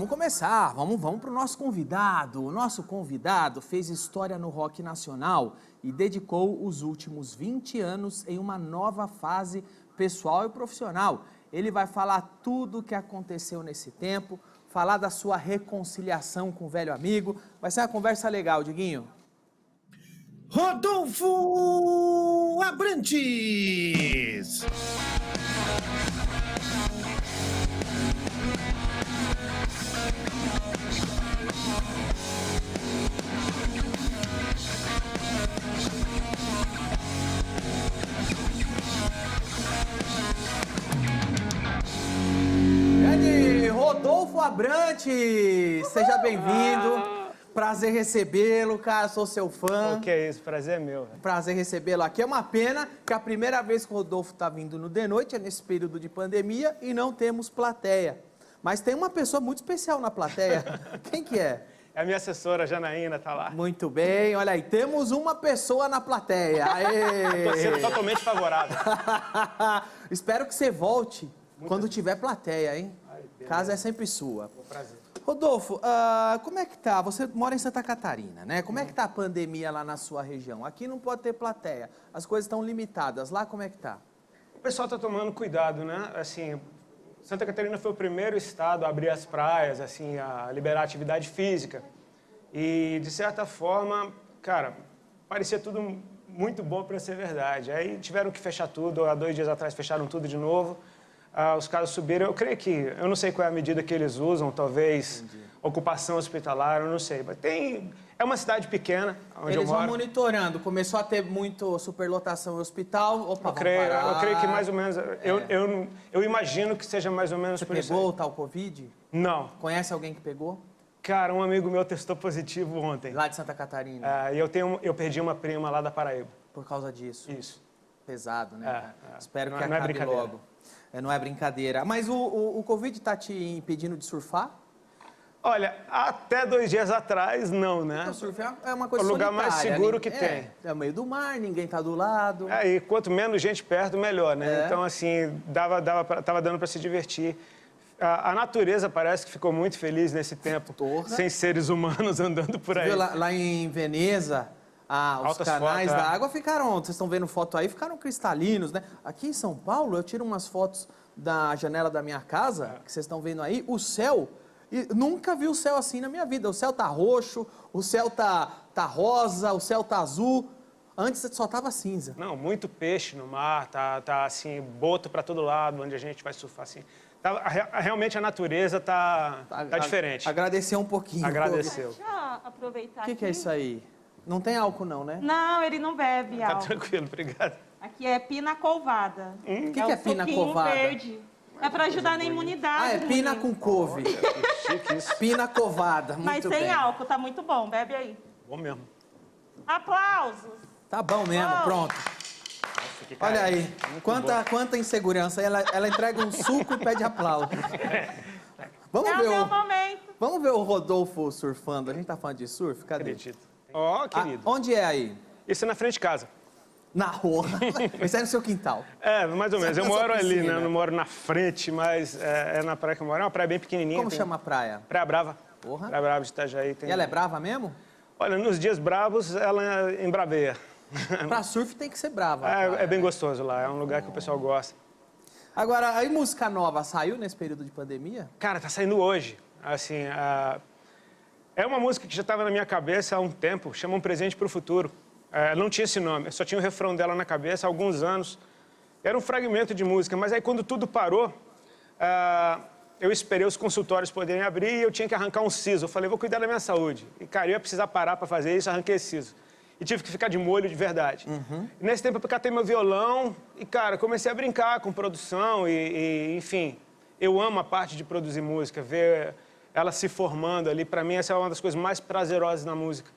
vamos começar. Vamos para o nosso convidado. O nosso convidado fez história no rock nacional e dedicou os últimos 20 anos em uma nova fase pessoal e profissional. Ele vai falar tudo o que aconteceu nesse tempo, falar da sua reconciliação com o velho amigo. Vai ser uma conversa legal, Diguinho. Rodolfo Abrantes! Grande Rodolfo Abrantes! Seja bem-vindo. Prazer recebê-lo, cara, sou seu fã. O que é isso? Prazer é meu. Prazer recebê-lo aqui. É uma pena que a primeira vez que o Rodolfo está vindo no The Noite é nesse período de pandemia e não temos plateia. Mas tem uma pessoa muito especial na plateia. Quem que é? É a minha assessora, Janaína, tá lá. Muito bem, olha aí, temos uma pessoa na plateia. Aê! Tô sendo totalmente favorável. Espero que você volte quando tiver plateia, hein? Casa é sempre sua. Prazer. Rodolfo, como é que tá? Você mora em Santa Catarina, né? Como é que tá a pandemia lá na sua região? Aqui não pode ter plateia, as coisas estão limitadas. Lá como é que tá? O pessoal tá tomando cuidado, né? Assim, Santa Catarina foi o primeiro estado a abrir as praias, assim, a liberar atividade física. E, de certa forma, cara, parecia tudo muito bom para ser verdade. Aí tiveram que fechar tudo, há 2 dias atrás fecharam tudo de novo. Os casos subiram, eu creio que, eu não sei qual é a medida que eles usam, talvez ocupação hospitalar, eu não sei. Mas é uma cidade pequena, onde Eles eu moro. vão monitorando, começou a ter muito superlotação em hospital, opa, Eu creio que mais ou menos, É. eu imagino que seja mais ou menos Você por isso pegou aí. o tal Covid? Não. Conhece alguém que pegou? Cara, um amigo meu testou positivo ontem. Lá de Santa Catarina, E eu perdi uma prima lá da Paraíba. por causa disso. Isso. Pesado, né? É, cara? é. Espero Não que é acabe brincadeira. logo. Não é brincadeira. Mas o Covid tá te impedindo de surfar? Olha, até 2 dias atrás, não, né? O surf é uma coisa O lugar mais solitária, seguro né? que tem. É o meio do mar, ninguém tá do lado. E quanto menos gente perto, melhor, né? É. Então, assim, tava dando para se divertir. A natureza parece que ficou muito feliz nesse tempo, Porra. sem seres humanos andando por aí. Viu, lá em Veneza, os Altas canais fotos, da água ficaram, vocês estão vendo foto aí, ficaram cristalinos, né? Aqui em São Paulo, eu tiro umas fotos da janela da minha casa, que vocês estão vendo aí, o céu, e nunca vi o céu assim na minha vida. O céu tá roxo, o céu tá rosa, o céu tá azul. Antes só tava cinza. Não, muito peixe no mar, tá assim, boto para todo lado, onde a gente vai surfar, assim. Realmente a natureza tá diferente. Agradecer um pouquinho. Agradeceu. Deixa eu aproveitar O que é isso aí? Não tem álcool não, né? Não, ele não bebe Tá álcool. tranquilo, obrigado. Aqui é pina colvada. O que é pina suquinho colvada? verde. É pra ajudar na imunidade. É pina menino. com couve. Chique isso. Pina covada, muito Mas sem bem. álcool, tá muito bom. Bebe aí. Bom mesmo. Aplausos. Tá bom mesmo, Bom. pronto. Nossa, que Olha cara. aí, quanta insegurança. Ela entrega um suco e pede aplauso. Vamos É o ver meu o, momento. vamos ver o Rodolfo surfando. A gente tá falando de surf? Cadê? Acredito. Ó, querido. Onde é aí? Isso é na frente de casa. Na rua. Isso é no seu quintal. Mais ou menos. Você Eu na sua moro ali, piscina. né? Eu não moro na frente, mas é na praia que eu moro. É uma praia bem pequenininha. Como chama a praia? Praia Brava. Porra. Praia Brava de Itajaí. Tem... E ela é brava mesmo? Olha, nos dias bravos, ela embraveia. Pra surf tem que ser brava. a É praia, bem né? gostoso lá. É um lugar que o pessoal gosta. Agora, aí música nova saiu nesse período de pandemia? Cara, tá saindo hoje. Assim, é uma música que já estava na minha cabeça há um tempo. Chama Um Presente para o Futuro. Não tinha esse nome. Eu só tinha o refrão dela na cabeça há alguns anos. Era um fragmento de música. Mas aí, quando tudo parou, eu esperei os consultórios poderem abrir e eu tinha que arrancar um siso. Eu falei, vou cuidar da minha saúde. E, cara, eu ia precisar parar para fazer isso, arranquei esse siso. E tive que ficar de molho de verdade. E nesse tempo eu catei meu violão e, cara, comecei a brincar com produção enfim, eu amo a parte de produzir música, ver ela se formando ali. Pra mim, essa é uma das coisas mais prazerosas na música.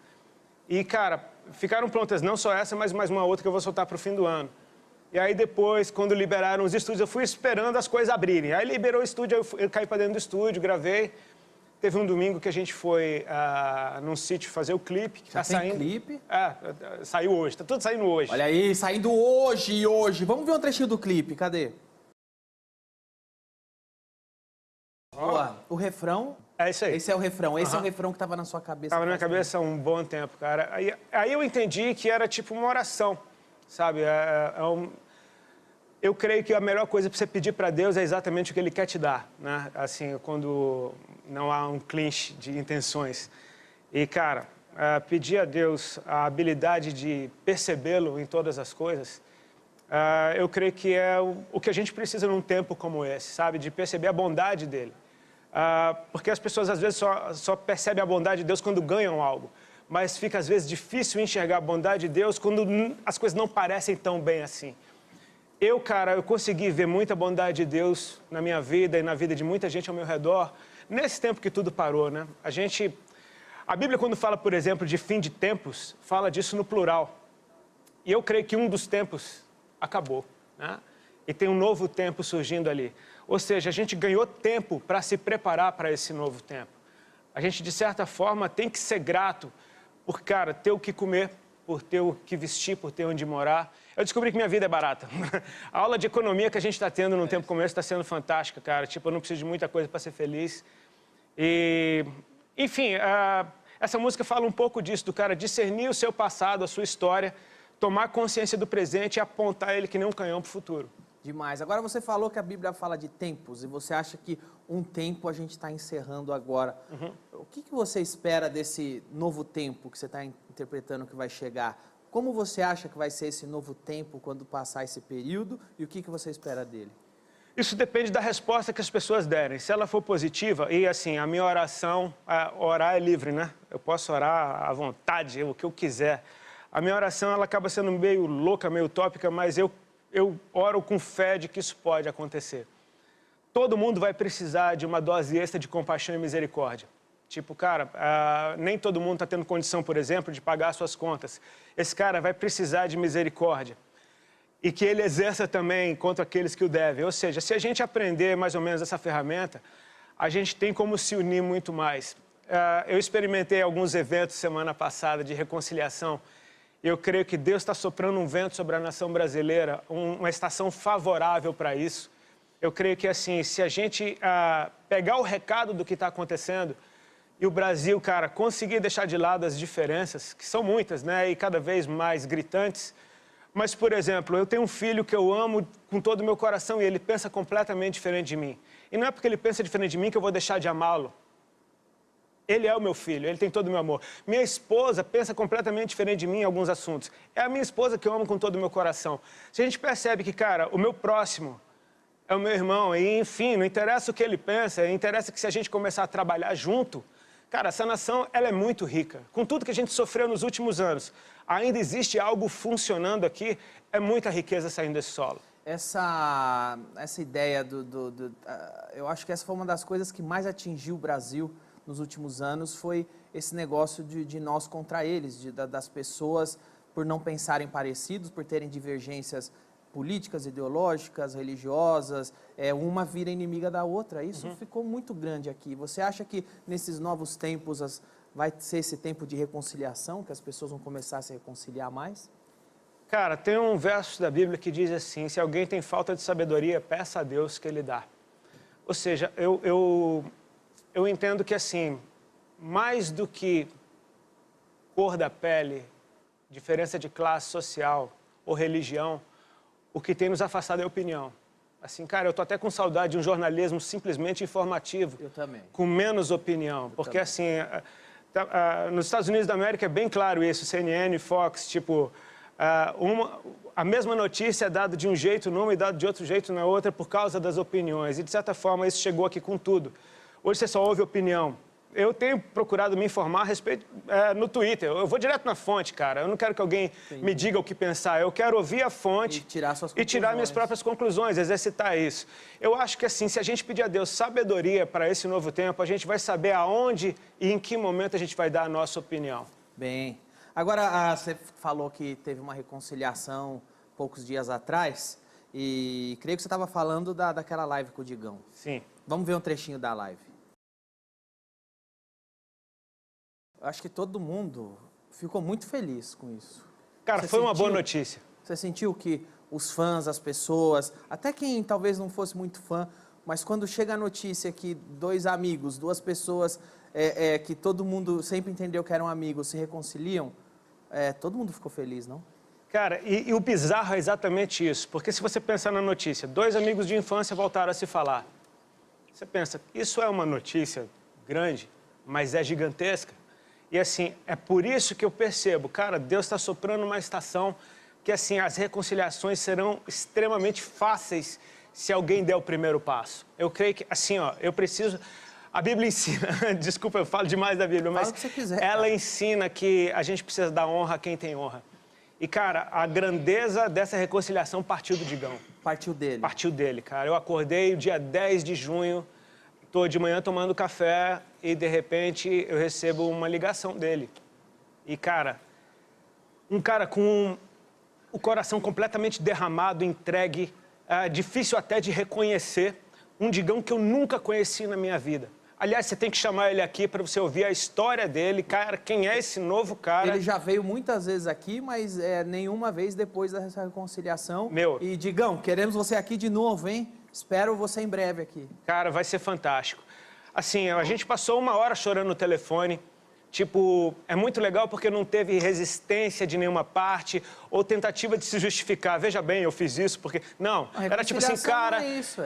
E, cara, ficaram prontas não só essa, mas mais uma outra que eu vou soltar pro fim do ano. E aí depois, quando liberaram os estúdios, eu fui esperando as coisas abrirem. Aí liberou o estúdio, eu caí pra dentro do estúdio, gravei. Teve um domingo que a gente foi num sítio fazer o clipe. Que Já tá tem saindo. clipe? Saiu hoje, tá tudo saindo hoje. Olha aí, saindo hoje. Vamos ver um trechinho do clipe, cadê? Ó, o refrão É isso aí. Esse é o refrão, esse é o refrão que estava na sua cabeça. Tava na minha faz cabeça há um bom tempo, cara. Aí eu entendi que era tipo uma oração, sabe? Eu creio que a melhor coisa para você pedir para Deus é exatamente o que Ele quer te dar, né? Assim, quando não há um clinch de intenções. E, cara, pedir a Deus a habilidade de percebê-lo em todas as coisas, eu creio que é o que a gente precisa num tempo como esse, sabe? De perceber a bondade dEle. Porque as pessoas, às vezes, só percebem a bondade de Deus quando ganham algo. Mas fica, às vezes, difícil enxergar a bondade de Deus quando as coisas não parecem tão bem assim. Eu consegui ver muita bondade de Deus na minha vida e na vida de muita gente ao meu redor, nesse tempo que tudo parou, né? A Bíblia, quando fala, por exemplo, de fim de tempos, fala disso no plural. E eu creio que um dos tempos acabou, né? E tem um novo tempo surgindo ali. Ou seja, a gente ganhou tempo para se preparar para esse novo tempo. A gente, de certa forma, tem que ser grato por, cara, ter o que comer, por ter o que vestir, por ter onde morar. Eu descobri que minha vida é barata. A aula de economia que a gente está tendo num tempo como esse está sendo fantástica, cara. Tipo, eu não preciso de muita coisa para ser feliz. E, enfim, essa música fala um pouco disso, do cara discernir o seu passado, a sua história, tomar consciência do presente e apontar ele que nem um canhão para o futuro. Demais. Agora você falou que a Bíblia fala de tempos e você acha que um tempo a gente está encerrando agora. O que você espera desse novo tempo que você está interpretando que vai chegar? Como você acha que vai ser esse novo tempo quando passar esse período e o que você espera dele? Isso depende da resposta que as pessoas derem. Se ela for positiva, e assim, a minha oração, orar é livre, né? Eu posso orar à vontade, o que eu quiser. A minha oração, ela acaba sendo meio louca, meio utópica, mas eu oro com fé de que isso pode acontecer. Todo mundo vai precisar de uma dose extra de compaixão e misericórdia. Tipo, cara, nem todo mundo está tendo condição, por exemplo, de pagar suas contas. Esse cara vai precisar de misericórdia. E que ele exerça também contra aqueles que o devem. Ou seja, se a gente aprender mais ou menos essa ferramenta, a gente tem como se unir muito mais. Eu experimentei alguns eventos semana passada de reconciliação. Eu creio que Deus está soprando um vento sobre a nação brasileira, uma estação favorável para isso. Eu creio que, assim, se a gente pegar o recado do que está acontecendo e o Brasil, cara, conseguir deixar de lado as diferenças, que são muitas, né, e cada vez mais gritantes. Mas, por exemplo, eu tenho um filho que eu amo com todo o meu coração e ele pensa completamente diferente de mim. E não é porque ele pensa diferente de mim que eu vou deixar de amá-lo. Ele é o meu filho, ele tem todo o meu amor. Minha esposa pensa completamente diferente de mim em alguns assuntos. É a minha esposa que eu amo com todo o meu coração. Se a gente percebe que, cara, o meu próximo é o meu irmão, e enfim, não interessa o que ele pensa, interessa que se a gente começar a trabalhar junto, cara, essa nação, ela é muito rica. Com tudo que a gente sofreu nos últimos anos, ainda existe algo funcionando aqui, é muita riqueza saindo desse solo. Essa ideia eu acho que essa foi uma das coisas que mais atingiu o Brasil nos últimos anos, foi esse negócio de nós contra eles, das pessoas por não pensarem parecidos, por terem divergências políticas, ideológicas, religiosas, uma vira inimiga da outra. Isso ficou muito grande aqui. Você acha que nesses novos tempos vai ser esse tempo de reconciliação, que as pessoas vão começar a se reconciliar mais? Cara, tem um verso da Bíblia que diz assim, se alguém tem falta de sabedoria, peça a Deus que Ele dá. Ou seja, eu entendo que, assim, mais do que cor da pele, diferença de classe social ou religião, o que tem nos afastado é a opinião. Assim, cara, eu tô até com saudade de um jornalismo simplesmente informativo. Eu também. Com menos opinião. Porque, assim, nos Estados Unidos da América é bem claro isso, CNN, Fox, tipo, a mesma notícia é dada de um jeito numa e dada de outro jeito na outra por causa das opiniões. E, de certa forma, isso chegou aqui com tudo. Hoje você só ouve opinião. Eu tenho procurado me informar a respeito no Twitter. Eu vou direto na fonte, cara. Eu não quero que alguém me diga o que pensar. Eu quero ouvir a fonte e tirar minhas próprias conclusões, exercitar isso. Eu acho que, assim, se a gente pedir a Deus sabedoria para esse novo tempo, a gente vai saber aonde e em que momento a gente vai dar a nossa opinião. Bem, agora você falou que teve uma reconciliação poucos dias atrás e creio que você estava falando daquela live com o Digão. Sim. Vamos ver um trechinho da live. Eu acho que todo mundo ficou muito feliz com isso. Cara, foi uma boa notícia. Você sentiu que os fãs, as pessoas, até quem talvez não fosse muito fã, Mas quando chega a notícia que dois amigos, duas pessoas que todo mundo sempre entendeu que eram amigos, se reconciliam, todo mundo ficou feliz, não? Cara, e o bizarro é exatamente isso. Porque se você pensar na notícia, dois amigos de infância voltaram a se falar. Você pensa, isso é uma notícia grande, mas é gigantesca. E assim, é por isso que eu percebo, cara, Deus está soprando uma estação que assim, as reconciliações serão extremamente fáceis se alguém der o primeiro passo. Eu creio que, assim, ó, eu preciso... A Bíblia ensina, desculpa, eu falo demais da Bíblia, mas Fala o que você quiser, ela cara. ensina que a gente precisa dar honra a quem tem honra. E, cara, a grandeza dessa reconciliação partiu do Digão. Partiu dele. Partiu dele, cara. Eu acordei dia 10 de junho, tô de manhã tomando café e, de repente, eu recebo uma ligação dele. E, cara, um cara com o coração completamente derramado, entregue, difícil até de reconhecer, um Digão que eu nunca conheci na minha vida. Aliás, você tem que chamar ele aqui para você ouvir a história dele, cara, quem é esse novo cara. Ele já veio muitas vezes aqui, mas nenhuma vez depois dessa reconciliação. Meu. E, Digão, queremos você aqui de novo, hein? Espero você em breve aqui. Cara, vai ser fantástico. Assim, a gente passou 1 hora chorando no telefone. Tipo, é muito legal porque não teve resistência de nenhuma parte ou tentativa de se justificar. Veja bem, eu fiz isso porque... Não, era tipo assim, cara,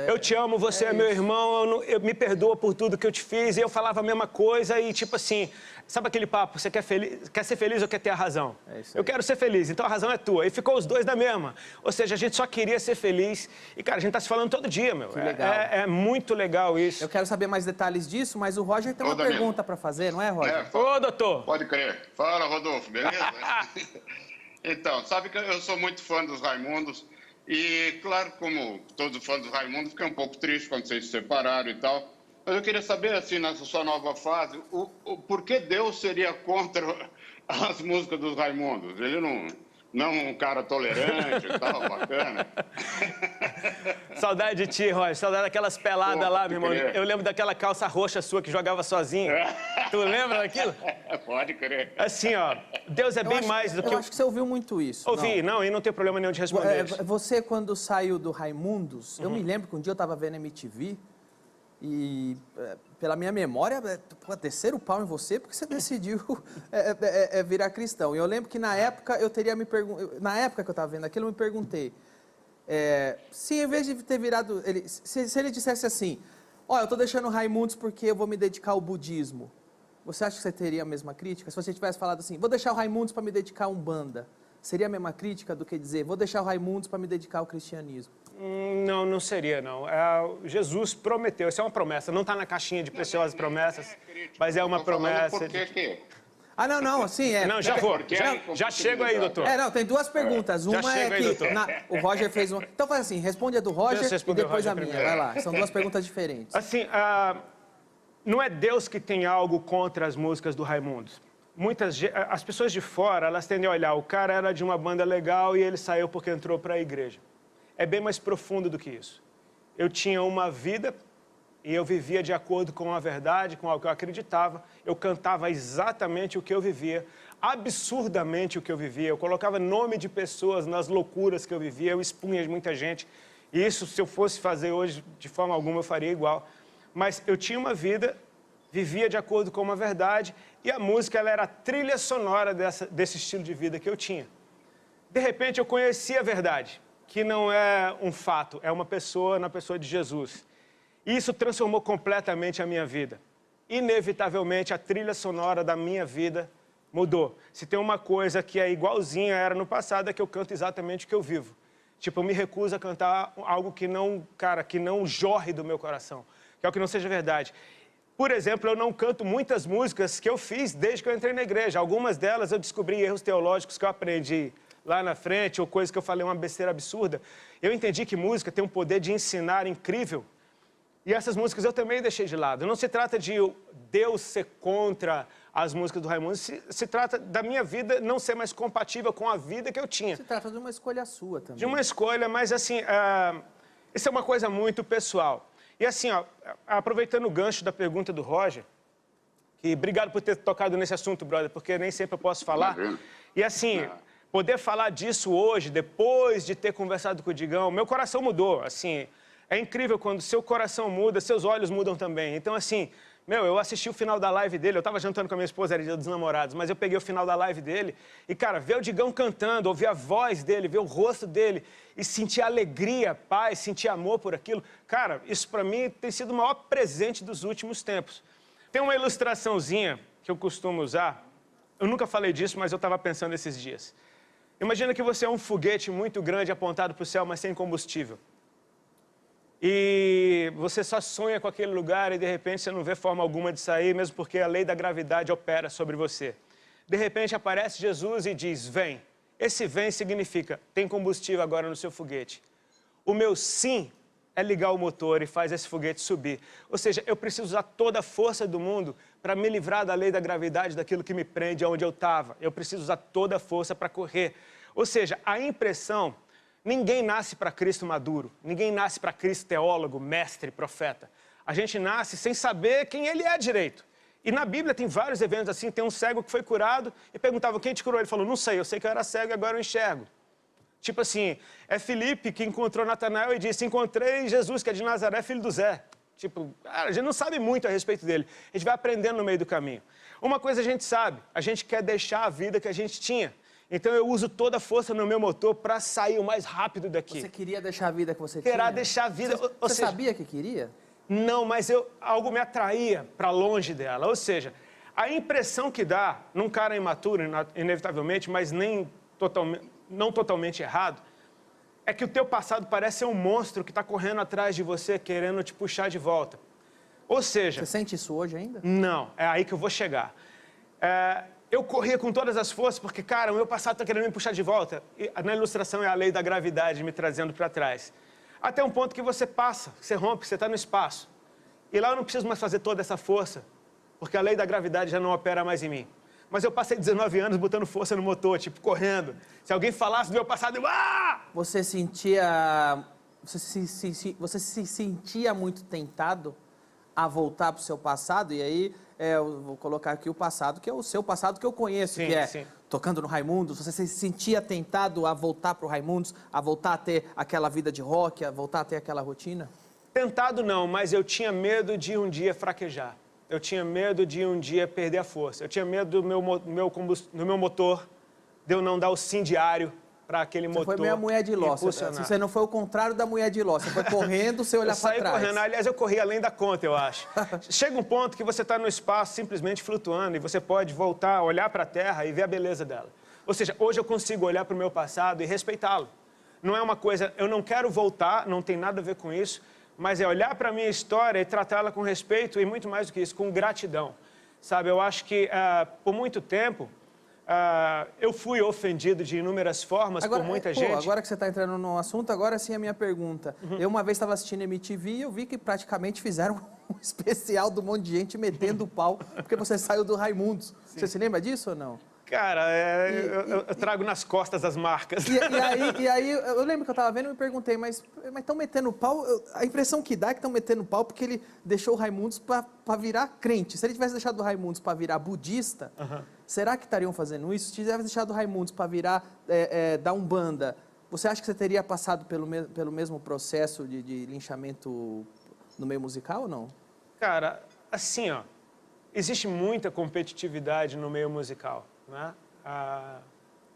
eu te amo, você é meu irmão, eu me perdoa por tudo que eu te fiz. E eu falava a mesma coisa e tipo assim, sabe aquele papo, você quer ser feliz ou quer ter a razão? Eu quero ser feliz, então a razão é tua. E ficou os dois da mesma. Ou seja, a gente só queria ser feliz. E, cara, a gente tá se falando todo dia, meu. Que legal. É muito legal isso. Eu quero saber mais detalhes disso, mas o Roger tem uma Danilo. pergunta para fazer, não é, Roger? Ô, doutor. Pode crer. Fala, Rodolfo, beleza? Então, sabe que eu sou muito fã dos Raimundos e, claro, como todo fã dos Raimundos, fiquei um pouco triste quando vocês se separaram e tal. Mas eu queria saber, assim, nessa sua nova fase, por que Deus seria contra as músicas dos Raimundos? Ele não é um cara tolerante e tal, bacana. Saudade de ti, Roger. Saudade daquelas peladas lá, meu irmão. crer. Eu lembro daquela calça roxa sua que jogava sozinho. Tu lembra daquilo? Pode crer. Assim, ó, Deus é bem mais do que... Eu acho que você ouviu muito isso. Ouvi, não, e não tem problema nenhum de responder isso. Você, quando saiu do Raimundos, eu me lembro que um dia eu estava vendo MTV e, pela minha memória, desceram o pau em você porque você decidiu virar cristão. E eu lembro que na época na época que eu estava vendo aquilo, eu me perguntei se em vez de ter virado... Se ele dissesse assim, ó, eu estou deixando o Raimundos porque eu vou me dedicar ao budismo, você acha que você teria a mesma crítica? Se você tivesse falado assim, vou deixar o Raimundos para me dedicar a Umbanda, seria a mesma crítica do que dizer, vou deixar o Raimundos para me dedicar ao cristianismo? Não, não seria, não. Jesus prometeu, isso é uma promessa. Não está na caixinha de preciosas promessas, mas é uma promessa. Por que... Ah, não, assim, Não, já vou. Já chego aí, doutor. Não, tem duas perguntas. Uma chega é aí, que doutor. o Roger fez uma... Então faz assim, responde a do Roger Deixa eu e responder o depois Roger a minha. primeiro. Vai lá, são duas perguntas diferentes. Assim, não é Deus que tem algo contra as músicas do Raimundos. As pessoas de fora, elas tendem a olhar, o cara era de uma banda legal e ele saiu porque entrou para a igreja. É bem mais profundo do que isso. Eu tinha uma vida e eu vivia de acordo com a verdade, com algo que eu acreditava. Eu cantava exatamente o que eu vivia, absurdamente o que eu vivia. Eu colocava nome de pessoas nas loucuras que eu vivia, eu expunha de muita gente. E isso, se eu fosse fazer hoje, de forma alguma, eu faria igual. Mas eu tinha uma vida, vivia de acordo com uma verdade, e a música ela era a trilha sonora desse estilo de vida que eu tinha. De repente, eu conheci a verdade, que não é um fato, é uma pessoa na pessoa de Jesus. E isso transformou completamente a minha vida. Inevitavelmente, a trilha sonora da minha vida mudou. Se tem uma coisa que é igualzinha era no passado, é que eu canto exatamente o que eu vivo. Tipo, eu me recuso a cantar algo que não, cara, que não jorre do meu coração, que é o que não seja verdade. Por exemplo, eu não canto muitas músicas que eu fiz desde que eu entrei na igreja. Algumas delas eu descobri erros teológicos que eu aprendi lá na frente, ou coisas que eu falei uma besteira absurda. Eu entendi que música tem um poder de ensinar incrível. E essas músicas eu também deixei de lado. Não se trata de Deus ser contra as músicas do Raimundo, se trata da minha vida não ser mais compatível com a vida que eu tinha. Se trata de uma escolha sua também. De uma escolha, mas assim, isso é uma coisa muito pessoal. E assim, ó, aproveitando o gancho da pergunta do Roger, que obrigado por ter tocado nesse assunto, brother, porque nem sempre eu posso falar. E assim, poder falar disso hoje, depois de ter conversado com o Digão, meu coração mudou, assim... É incrível quando seu coração muda, seus olhos mudam também. Então, assim, eu assisti o final da live dele, eu estava jantando com a minha esposa, era dia dos namorados, mas eu peguei o final da live dele e, cara, ver o Digão cantando, ouvir a voz dele, ver o rosto dele e sentir alegria, paz, sentir amor por aquilo, cara, isso para mim tem sido o maior presente dos últimos tempos. Tem uma ilustraçãozinha que eu costumo usar, eu nunca falei disso, mas eu estava pensando esses dias. Imagina que você é um foguete muito grande apontado para o céu, mas sem combustível. E você só sonha com aquele lugar e, de repente, você não vê forma alguma de sair, mesmo porque a lei da gravidade opera sobre você. De repente, aparece Jesus e diz, vem. Esse vem significa, tem combustível agora no seu foguete. O meu sim é ligar o motor e faz esse foguete subir. Ou seja, eu preciso usar toda a força do mundo para me livrar da lei da gravidade, daquilo que me prende aonde eu estava. Eu preciso usar toda a força para correr. Ou seja, a impressão... Ninguém nasce para Cristo maduro, ninguém nasce para Cristo teólogo, mestre, profeta. A gente nasce sem saber quem ele é direito. E na Bíblia tem vários eventos assim, tem um cego que foi curado e perguntava quem te curou. Ele falou, não sei, eu sei que eu era cego e agora eu enxergo. Tipo assim, é Filipe que encontrou Natanael e disse, encontrei Jesus, que é de Nazaré, filho do Zé. Tipo, cara, a gente não sabe muito a respeito dele. A gente vai aprendendo no meio do caminho. Uma coisa a gente sabe, a gente quer deixar a vida que a gente tinha. Então eu uso toda a força no meu motor para sair o mais rápido daqui. Você queria deixar a vida que você tinha? Queria deixar a vida... Você sabia que queria? Não, mas algo me atraía para longe dela. Ou seja, a impressão que dá num cara imaturo, inevitavelmente, mas não totalmente errado, é que o teu passado parece ser um monstro que está correndo atrás de você, querendo te puxar de volta. Ou seja... Você sente isso hoje ainda? Não, é aí que eu vou chegar. Eu corria com todas as forças, porque, cara, o meu passado está querendo me puxar de volta. E na ilustração é a lei da gravidade me trazendo para trás. Até um ponto que você passa, você rompe, você está no espaço. E lá eu não preciso mais fazer toda essa força, porque a lei da gravidade já não opera mais em mim. Mas eu passei 19 anos botando força no motor, tipo, correndo. Se alguém falasse do meu passado, eu... Ah! Você sentia... Você se sentia muito tentado a voltar para o seu passado? E aí, eu vou colocar aqui o passado, que é o seu passado que eu conheço, sim, que é sim. Tocando no Raimundos. Você se sentia tentado a voltar para o Raimundos, a voltar a ter aquela vida de rock, a voltar a ter aquela rotina? Tentado não, mas eu tinha medo de um dia fraquejar. Eu tinha medo de um dia perder a força. Eu tinha medo do meu motor, de eu não dar o sim diário para aquele motor. Você foi meio a mulher de Ló. Você não foi o contrário da mulher de Ló. Você foi correndo, você olhar para trás. Eu saí correndo. Aliás, eu corri além da conta, eu acho. Chega um ponto que você está no espaço simplesmente flutuando e você pode voltar, olhar para a Terra e ver a beleza dela. Ou seja, hoje eu consigo olhar para o meu passado e respeitá-lo. Não é uma coisa... Eu não quero voltar, não tem nada a ver com isso, mas é olhar para a minha história e tratá-la com respeito e muito mais do que isso, com gratidão. Sabe, eu acho que por muito tempo... eu fui ofendido de inúmeras formas por muita gente. Agora que você está entrando no assunto, agora sim a minha pergunta. Eu uma vez estava assistindo MTV e eu vi que praticamente fizeram um especial de um monte de gente metendo o pau, porque você saiu do Raimundos. Sim. Você se lembra disso ou não? Cara, eu trago nas costas as marcas. E aí eu lembro que eu estava vendo e me perguntei, mas estão metendo pau? A impressão que dá é que estão metendo pau porque ele deixou o Raimundos para virar crente. Se ele tivesse deixado o Raimundos para virar budista, será que estariam fazendo isso? Se tivesse deixado o Raimundos para virar da Umbanda, você acha que você teria passado pelo mesmo processo de linchamento no meio musical ou não? Cara, assim, ó, existe muita competitividade no meio musical. Né?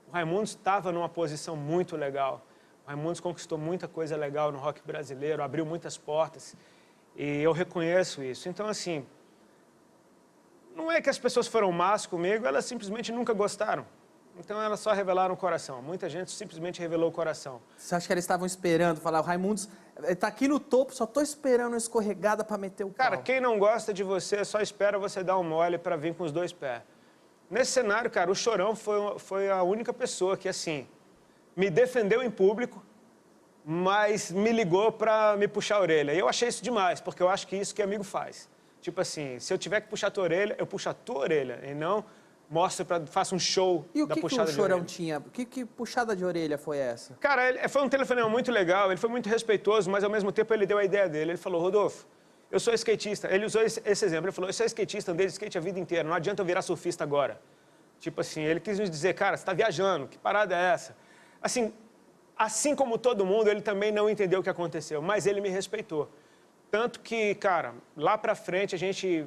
O Raimundos estava numa posição muito legal. O Raimundos conquistou muita coisa legal no rock brasileiro, abriu muitas portas, e eu reconheço isso. Então, assim, não é que as pessoas foram más comigo, elas simplesmente nunca gostaram. Então, elas só revelaram o coração. Muita gente simplesmente revelou o coração. Você acha que eles estavam esperando, falar, o Raimundos está aqui no topo, só estou esperando uma escorregada para meter o pau? Cara, quem não gosta de você só espera você dar um mole para vir com os dois pés. Nesse cenário, cara, o Chorão foi a única pessoa que, assim, me defendeu em público, mas me ligou para me puxar a orelha. E eu achei isso demais, porque eu acho que isso que amigo faz. Tipo assim, se eu tiver que puxar a tua orelha, eu puxo a tua orelha, e não faço um show da puxada de orelha. E o que o Chorão tinha? Que puxada de orelha foi essa? Cara, foi um telefonema muito legal, ele foi muito respeitoso, mas ao mesmo tempo ele deu a ideia dele. Ele falou, Rodolfo, eu sou skatista. Ele usou esse exemplo. Ele falou, eu sou skatista, andei de skate a vida inteira. Não adianta eu virar surfista agora. Tipo assim, ele quis me dizer, cara, você está viajando. Que parada é essa? Assim, assim como todo mundo, ele também não entendeu o que aconteceu, mas ele me respeitou. Tanto que, cara, lá pra frente a gente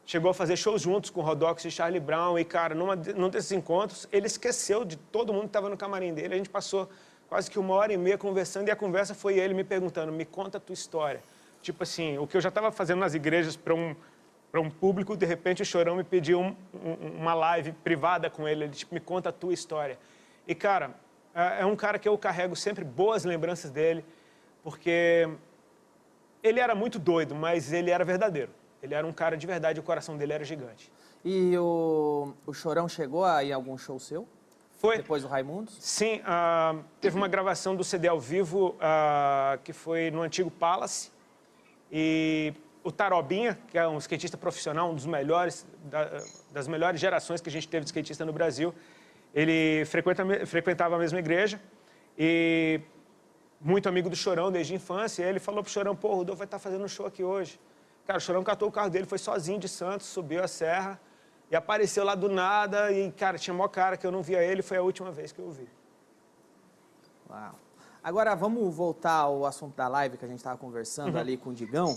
chegou a fazer shows juntos com o Rodox e Charlie Brown e, cara, num desses encontros, ele esqueceu de todo mundo que estava no camarim dele. A gente passou quase que 1h30 conversando e a conversa foi ele me perguntando, me conta a tua história. Tipo assim, o que eu já estava fazendo nas igrejas para um público, de repente o Chorão me pediu uma live privada com ele, ele tipo, me conta a tua história. E, cara, é um cara que eu carrego sempre boas lembranças dele, porque ele era muito doido, mas ele era verdadeiro. Ele era um cara de verdade, o coração dele era gigante. E o Chorão chegou a ir a algum show seu? Foi. Depois do Raimundos? Sim, teve uma gravação do CD ao vivo que foi no antigo Palace. E o Tarobinha, que é um skatista profissional, um dos melhores, das melhores gerações que a gente teve de skatista no Brasil, ele frequentava a mesma igreja e muito amigo do Chorão desde a infância. E ele falou pro Chorão, pô, o Rodolfo vai estar fazendo um show aqui hoje. Cara, o Chorão catou o carro dele, foi sozinho de Santos, subiu a serra e apareceu lá do nada. E, cara, tinha maior cara que eu não via ele, foi a última vez que eu o vi. Uau. Agora, vamos voltar ao assunto da live que a gente estava conversando ali com o Digão.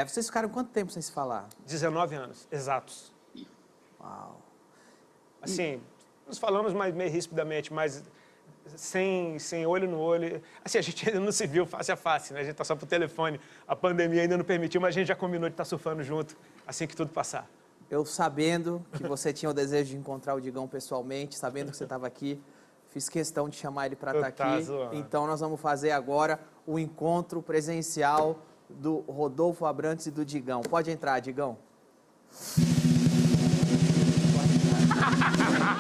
Vocês ficaram quanto tempo sem se falar? 19 anos, exatos. Uau. Assim, nos falamos mais meio rispidamente, mas sem olho no olho. Assim, a gente ainda não se viu face a face, né? A gente tá só por telefone. A pandemia ainda não permitiu, mas a gente já combinou de estar surfando junto assim que tudo passar. Eu sabendo que você tinha o desejo de encontrar o Digão pessoalmente, sabendo que você estava aqui, fiz questão de chamar ele para estar aqui. Zoando. Então nós vamos fazer agora o encontro presencial do Rodolfo Abrantes e do Digão. Pode entrar, Digão.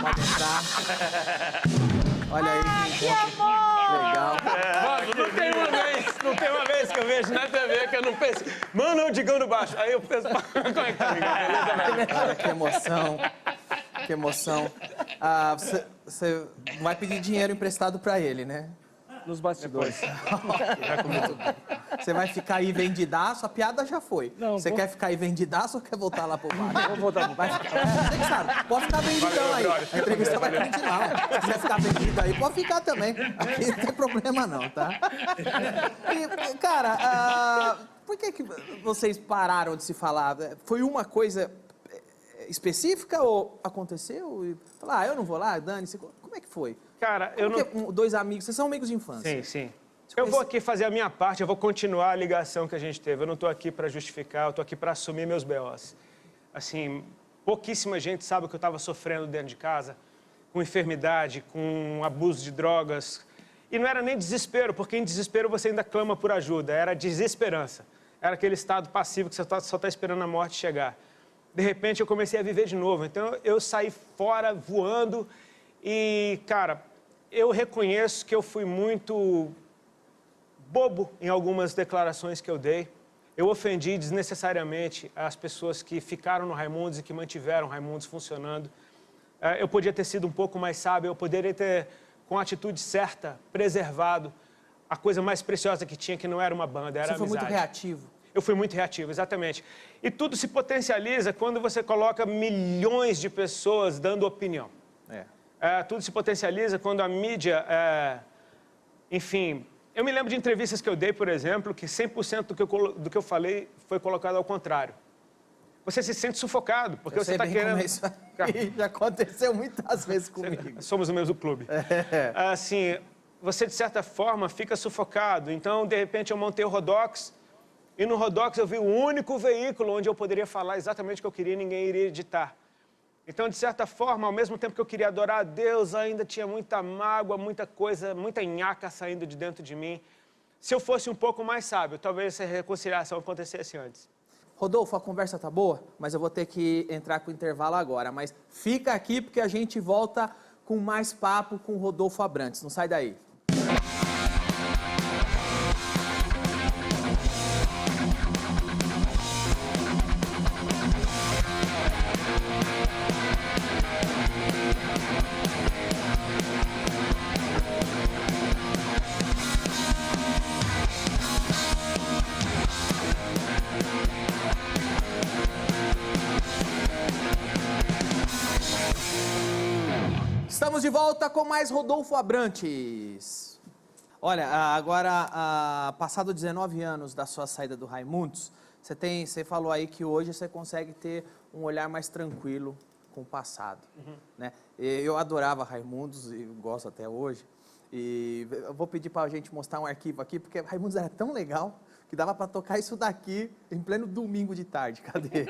Pode entrar. Olha aí. Que amor! Legal. Mano, não tem uma vez que eu vejo na TV que eu não penso, mano, é o Digão do baixo. Aí eu penso, como é que tá, Digão? Beleza, velho? Cara, que emoção. Que emoção. Você vai pedir dinheiro emprestado para ele, né? Nos bastidores. Você vai ficar aí vendidaço, a piada já foi. Não, Você vou- quer ficar aí vendidaço ou quer voltar lá pro bar? Vou voltar pro Vai ficar, você que sabe, pode ficar vendidão Valeu, aí. brother. A entrevista vai continuar. Se quiser ficar vendido aí, pode ficar também. Aqui não tem problema não, tá? E, cara, por que vocês pararam de se falar? Foi uma coisa específica ou aconteceu? E falar, eu não vou lá, dane-se. Como é que foi? Cara, eu não... Porque dois amigos, vocês são amigos de infância. Sim, sim. Eu vou aqui fazer a minha parte, eu vou continuar a ligação que a gente teve. Eu não estou aqui para justificar, eu estou aqui para assumir meus BOs. Assim, pouquíssima gente sabe o que eu estava sofrendo dentro de casa, com enfermidade, com abuso de drogas. E não era nem desespero, porque em desespero você ainda clama por ajuda, era desesperança. Era aquele estado passivo que você só está esperando a morte chegar. De repente eu comecei a viver de novo, então eu saí fora voando e, cara, eu reconheço que eu fui muito bobo em algumas declarações que eu dei. Eu ofendi desnecessariamente as pessoas que ficaram no Raimundos e que mantiveram o Raimundos funcionando. Eu podia ter sido um pouco mais sábio, eu poderia ter, com a atitude certa, preservado a coisa mais preciosa que tinha, que não era uma banda, era a Você foi amizade. muito reativo. Eu fui muito reativo, exatamente. E tudo se potencializa quando você coloca milhões de pessoas dando opinião. Tudo se potencializa quando a mídia, enfim... Eu me lembro de entrevistas que eu dei, por exemplo, que 100% do que eu falei foi colocado ao contrário. Você se sente sufocado, porque Eu você sei está bem querendo... como é isso aí. Já aconteceu muitas vezes comigo. Somos o mesmo clube. Assim, você, de certa forma, fica sufocado. Então, de repente, eu montei o Rodox, e no Rodox eu vi o único veículo onde eu poderia falar exatamente o que eu queria e ninguém iria editar. Então, de certa forma, ao mesmo tempo que eu queria adorar a Deus, ainda tinha muita mágoa, muita coisa, muita nhaca saindo de dentro de mim. Se eu fosse um pouco mais sábio, talvez essa reconciliação acontecesse antes. Rodolfo, a conversa tá boa, mas eu vou ter que entrar com o intervalo agora. Mas fica aqui porque a gente volta com mais papo com o Rodolfo Abrantes. Não sai daí. Estamos de volta com mais Rodolfo Abrantes. Olha, agora, passado 19 anos da sua saída do Raimundos, você falou aí que hoje você consegue ter um olhar mais tranquilo com o passado, né? Eu adorava Raimundos e gosto até hoje. E eu vou pedir para a gente mostrar um arquivo aqui, porque Raimundos era tão legal que dava para tocar isso daqui em pleno domingo de tarde. Cadê?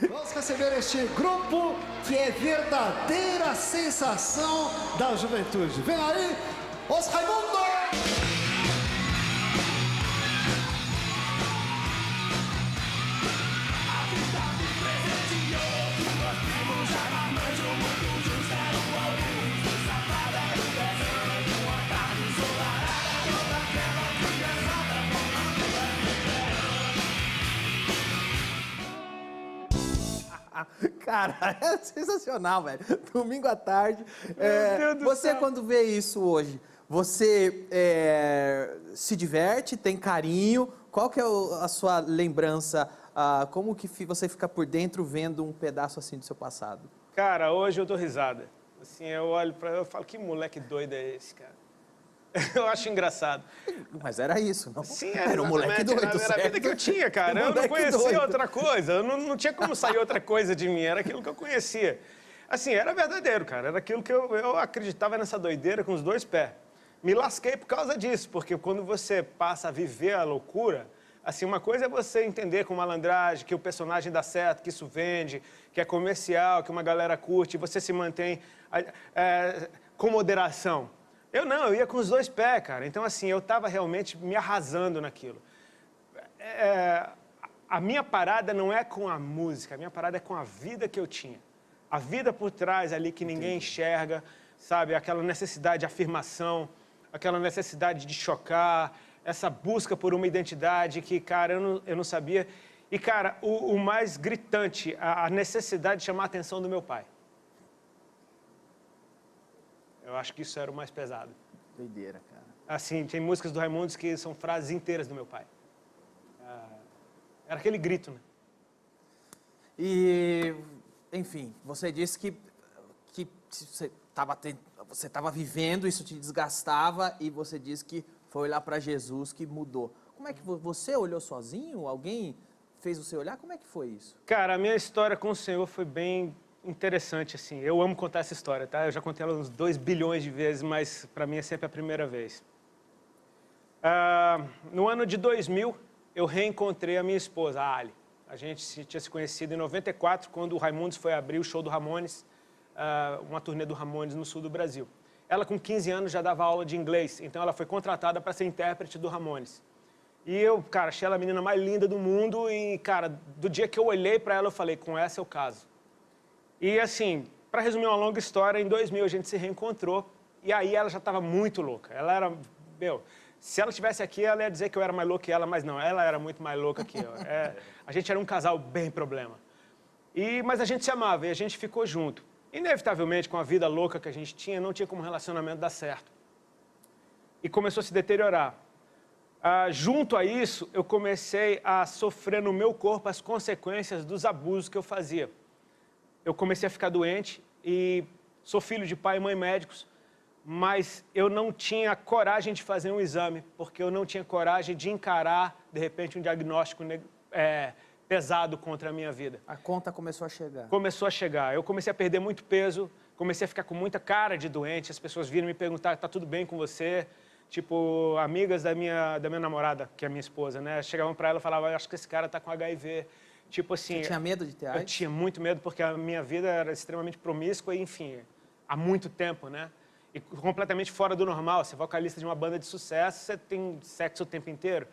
Vamos receber este grupo que é verdadeira sensação da juventude. Vem aí, os Raimundos! Cara, é sensacional, velho. Domingo à tarde. Deus do Você, céu. quando vê isso hoje, você se diverte, tem carinho? Qual que é a sua lembrança? Como que você fica por dentro vendo um pedaço assim do seu passado? Cara, hoje eu dou risada. Assim, eu olho pra ele e falo, que moleque doido é esse, cara? Eu acho engraçado. Mas era isso, não? Sim, era um moleque doido, era a vida certo? que eu tinha, cara. Eu não Moleque conhecia doido. outra coisa. Eu não tinha como sair outra coisa de mim. Era aquilo que eu conhecia. Assim, era verdadeiro, cara. Era aquilo que eu acreditava nessa doideira com os dois pés. Me lasquei por causa disso, porque quando você passa a viver a loucura, assim, uma coisa é você entender com malandragem que o personagem dá certo, que isso vende, que é comercial, que uma galera curte, e você se mantém com moderação. Eu ia com os dois pés, cara. Então, assim, eu estava realmente me arrasando naquilo. A minha parada não é com a música, a minha parada é com a vida que eu tinha. A vida por trás ali que ninguém enxerga, sabe? Aquela necessidade de afirmação, aquela necessidade de chocar, essa busca por uma identidade que, cara, eu não sabia. E, cara, o mais gritante, a necessidade de chamar a atenção do meu pai. Eu acho que isso era o mais pesado. Doideira, cara. Assim, tem músicas do Raimundos que são frases inteiras do meu pai. Era aquele grito, né? E, enfim, você disse que você estava vivendo, isso te desgastava, e você disse que foi olhar para Jesus que mudou. Como é que você olhou sozinho? Alguém fez você olhar? Como é que foi isso? Cara, a minha história com o Senhor foi bem interessante, assim. Eu amo contar essa história, tá? Eu já contei ela uns 2 bilhões de vezes, mas para mim é sempre a primeira vez. No ano de 2000, eu reencontrei a minha esposa, a Ali. A gente tinha se conhecido em 94, quando o Raimundos foi abrir o show do Ramones, uma turnê do Ramones no sul do Brasil. Ela, com 15 anos, já dava aula de inglês, então ela foi contratada para ser intérprete do Ramones. E eu, cara, achei ela a menina mais linda do mundo e, cara, do dia que eu olhei para ela, eu falei, com essa eu caso. E, assim, para resumir uma longa história, em 2000 a gente se reencontrou e aí ela já estava muito louca. Ela era, se ela estivesse aqui, ela ia dizer que eu era mais louco que ela, mas não, ela era muito mais louca que eu. A gente era um casal bem problema. Mas a gente se amava e a gente ficou junto. Inevitavelmente, com a vida louca que a gente tinha, não tinha como o relacionamento dar certo. E começou a se deteriorar. Junto a isso, eu comecei a sofrer no meu corpo as consequências dos abusos que eu fazia. Eu comecei a ficar doente e sou filho de pai e mãe médicos, mas eu não tinha coragem de fazer um exame, porque eu não tinha coragem de encarar, de repente, um diagnóstico pesado contra a minha vida. A conta começou a chegar. Começou a chegar. Eu comecei a perder muito peso, comecei a ficar com muita cara de doente, as pessoas viram me perguntar, tá tudo bem com você? Tipo, amigas da minha namorada, que é a minha esposa, né? Chegavam para ela e falavam, acho que esse cara tá com HIV. Tipo assim... Você tinha medo de ter AIDS? Eu tinha muito medo, porque a minha vida era extremamente promíscua e, enfim, há muito tempo, né? E completamente fora do normal. Você é vocalista de uma banda de sucesso, você tem sexo o tempo inteiro.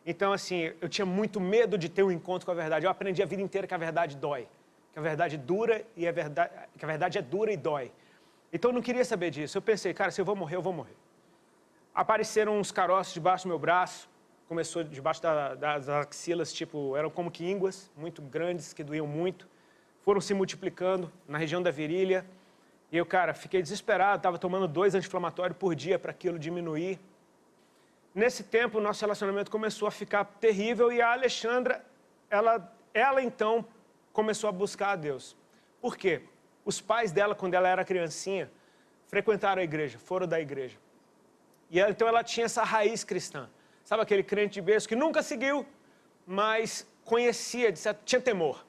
Então, assim, eu tinha muito medo de ter um encontro com a verdade. Eu aprendi a vida inteira que a verdade dói. Que a verdade dura e que a verdade é dura e dói. Então, eu não queria saber disso. Eu pensei, cara, se eu vou morrer, eu vou morrer. Apareceram uns caroços debaixo do meu braço. Começou debaixo das axilas, tipo, eram como que ínguas, muito grandes, que doíam muito. Foram se multiplicando na região da virilha. E eu, cara, fiquei desesperado, estava tomando 2 anti-inflamatórios por dia para aquilo diminuir. Nesse tempo, o nosso relacionamento começou a ficar terrível e a Alexandra, ela então começou a buscar a Deus. Por quê? Os pais dela, quando ela era criancinha, frequentaram a igreja, foram da igreja. Então ela tinha essa raiz cristã. Sabe aquele crente de berço que nunca seguiu, mas conhecia, tinha temor.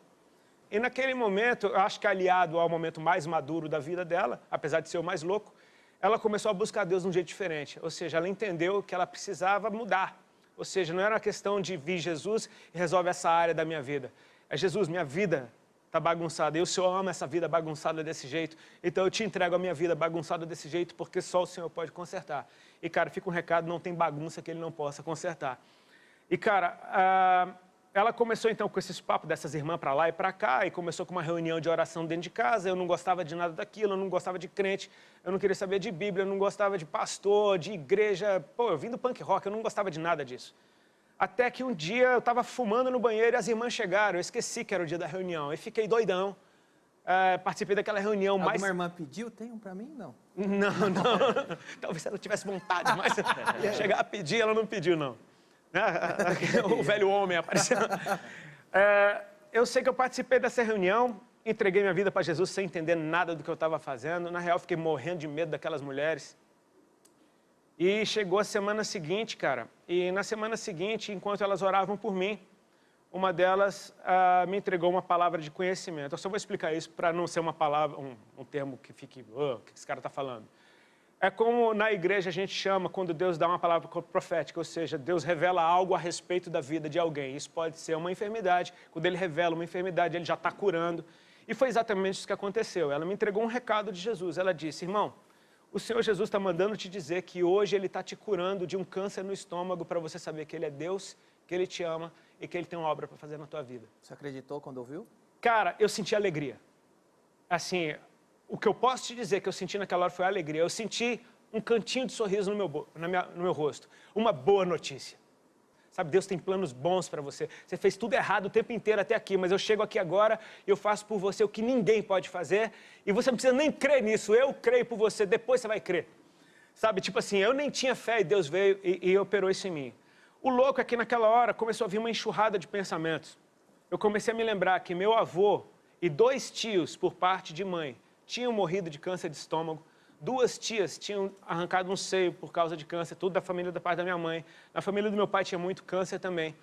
E naquele momento, eu acho que aliado ao momento mais maduro da vida dela, apesar de ser o mais louco, ela começou a buscar Deus de um jeito diferente. Ou seja, ela entendeu que ela precisava mudar. Ou seja, não era uma questão de vir Jesus e resolve essa área da minha vida. É Jesus, minha vida está bagunçada. E o Senhor ama essa vida bagunçada desse jeito. Então eu te entrego a minha vida bagunçada desse jeito, porque só o Senhor pode consertar. E, cara, fica um recado, não tem bagunça que Ele não possa consertar. E, cara, ela começou, então, com esses papos dessas irmãs para lá e para cá, e começou com uma reunião de oração dentro de casa. Eu não gostava de nada daquilo, eu não gostava de crente, eu não queria saber de Bíblia, eu não gostava de pastor, de igreja. Pô, eu vim do punk rock, eu não gostava de nada disso. Até que um dia eu estava fumando no banheiro e as irmãs chegaram, eu esqueci que era o dia da reunião, e fiquei doidão. Participei daquela reunião mais... Alguma irmã pediu? Tem um pra mim? Não. Não. Talvez ela tivesse vontade, mas chegar a pedir, ela não pediu, não. O velho homem apareceu. Eu sei que eu participei dessa reunião, entreguei minha vida para Jesus sem entender nada do que eu estava fazendo. Na real, fiquei morrendo de medo daquelas mulheres. E chegou a semana seguinte, cara, e na semana seguinte, enquanto elas oravam por mim, uma delas me entregou uma palavra de conhecimento. Eu só vou explicar isso para não ser uma palavra, um termo que fique, o que esse cara está falando. É como na igreja a gente chama quando Deus dá uma palavra profética, ou seja, Deus revela algo a respeito da vida de alguém. Isso pode ser uma enfermidade, quando Ele revela uma enfermidade, Ele já está curando. E foi exatamente isso que aconteceu. Ela me entregou um recado de Jesus. Ela disse, irmão, o Senhor Jesus está mandando te dizer que hoje Ele está te curando de um câncer no estômago para você saber que Ele é Deus, que Ele te ama e que Ele tem uma obra para fazer na tua vida. Você acreditou quando ouviu? Cara, eu senti alegria. Assim, o que eu posso te dizer que eu senti naquela hora foi alegria. Eu senti um cantinho de sorriso no meu rosto. Uma boa notícia. Sabe, Deus tem planos bons para você. Você fez tudo errado o tempo inteiro até aqui, mas eu chego aqui agora e eu faço por você o que ninguém pode fazer. E você não precisa nem crer nisso. Eu creio por você, depois você vai crer. Sabe, tipo assim, eu nem tinha fé e Deus veio e operou isso em mim. O louco é que naquela hora começou a vir uma enxurrada de pensamentos. Eu comecei a me lembrar que meu avô e 2 tios, por parte de mãe, tinham morrido de câncer de estômago. 2 tias tinham arrancado um seio por causa de câncer, tudo da família da parte da minha mãe. Na família do meu pai tinha muito câncer também.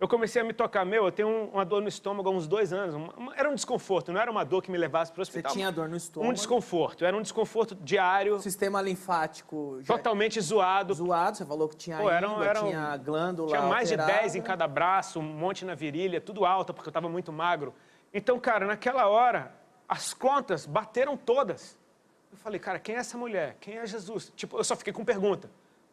Eu comecei a me tocar, eu tenho uma dor no estômago há uns 2 anos. Era um desconforto, não era uma dor que me levasse para o hospital. Você tinha dor no estômago? Um desconforto, era um desconforto diário. Sistema linfático totalmente zoado. Zoado, você falou que tinha tinha glândula tinha mais alterada. de 10 em cada braço, um monte na virilha, tudo alta, porque eu estava muito magro. Então, cara, naquela hora, as contas bateram todas. Eu falei, cara, quem é essa mulher? Quem é Jesus? Tipo, eu só fiquei com pergunta.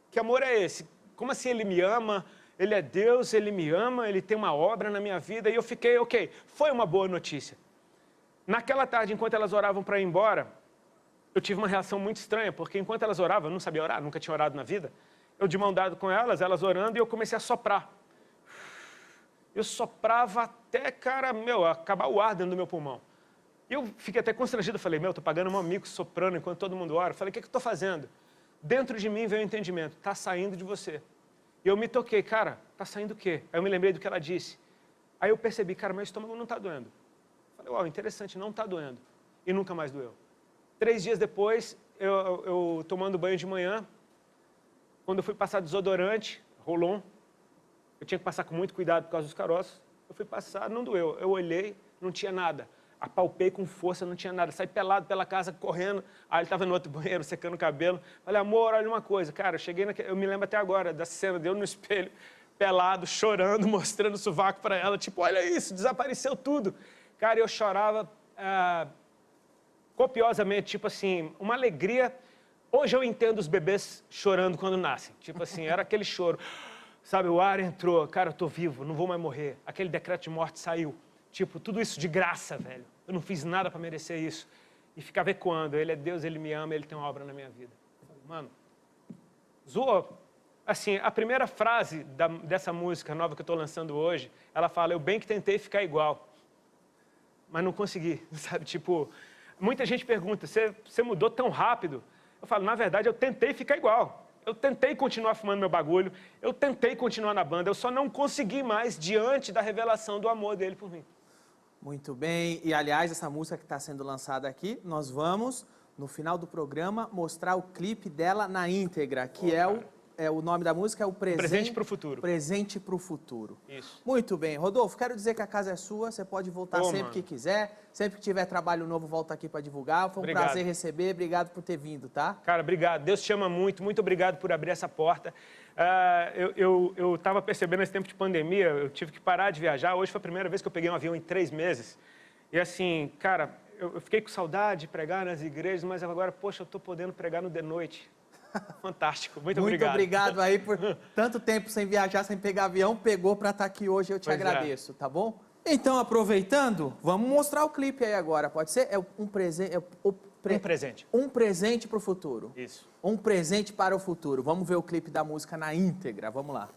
Que amor é esse? Como assim Ele me ama? Ele é Deus, Ele me ama, Ele tem uma obra na minha vida. E eu fiquei, ok, foi uma boa notícia. Naquela tarde, enquanto elas oravam para ir embora, eu tive uma reação muito estranha, porque enquanto elas oravam, eu não sabia orar, nunca tinha orado na vida. Eu de mão dada com elas orando, e eu comecei a soprar. Eu soprava até, cara, acabar o ar dentro do meu pulmão. E eu fiquei até constrangido, falei, tô pagando um amigo soprando enquanto todo mundo ora. Eu falei, o que eu estou fazendo? Dentro de mim veio o entendimento, está saindo de você. E eu me toquei, cara, está saindo o quê? Aí eu me lembrei do que ela disse. Aí eu percebi, cara, meu estômago não está doendo. Falei, uau, interessante, não está doendo. E nunca mais doeu. 3 dias depois, eu tomando banho de manhã, quando eu fui passar desodorante, Rolon, eu tinha que passar com muito cuidado por causa dos caroços. Eu fui passar, não doeu. Eu olhei, não tinha nada. Apalpei com força, não tinha nada. Saí pelado pela casa, correndo. Aí ele estava no outro banheiro, secando o cabelo. Falei, amor, olha uma coisa. Cara, eu me lembro até agora da cena, deu no espelho, pelado, chorando, mostrando o sovaco para ela. Tipo, olha isso, desapareceu tudo. Cara, eu chorava copiosamente, tipo assim, uma alegria. Hoje eu entendo os bebês chorando quando nascem. Tipo assim, era aquele choro. Sabe, o ar entrou. Cara, eu tô vivo, não vou mais morrer. Aquele decreto de morte saiu. Tipo, tudo isso de graça, velho. Eu não fiz nada para merecer isso. E ficava ecoando. Ele é Deus, Ele me ama, Ele tem uma obra na minha vida. Mano, zoou. Assim, a primeira frase dessa música nova que eu estou lançando hoje, ela fala, eu bem que tentei ficar igual, mas não consegui, sabe? Tipo, muita gente pergunta, você mudou tão rápido? Eu falo, na verdade, eu tentei ficar igual. Eu tentei continuar fumando meu bagulho, eu tentei continuar na banda, eu só não consegui mais diante da revelação do amor dele por mim. Muito bem, e aliás, essa música que está sendo lançada aqui, nós vamos no final do programa, mostrar o clipe dela na íntegra, que o nome da música é o Presente pro Futuro. Presente pro Futuro. Isso. Muito bem. Rodolfo, quero dizer que a casa é sua, você pode voltar sempre mano. que quiser. Sempre que tiver trabalho novo, volta aqui para divulgar. Foi um Obrigado. prazer receber, obrigado por ter vindo, tá? Cara, obrigado. Deus te ama muito. Muito obrigado por abrir essa porta. Eu estava percebendo esse tempo de pandemia, eu tive que parar de viajar. Hoje foi a primeira vez que eu peguei um avião em 3 meses. E assim, cara, eu fiquei com saudade de pregar nas igrejas, mas agora, poxa, eu estou podendo pregar no de noite. Fantástico. Muito obrigado. Muito obrigado aí por tanto tempo sem viajar, sem pegar avião. Pegou para estar aqui hoje, eu te agradeço, tá bom? Então, aproveitando, vamos mostrar o clipe aí agora, pode ser? É um presente... Um presente. Um presente para o futuro. Isso. Um presente para o futuro. Vamos ver o clipe da música na íntegra, vamos lá.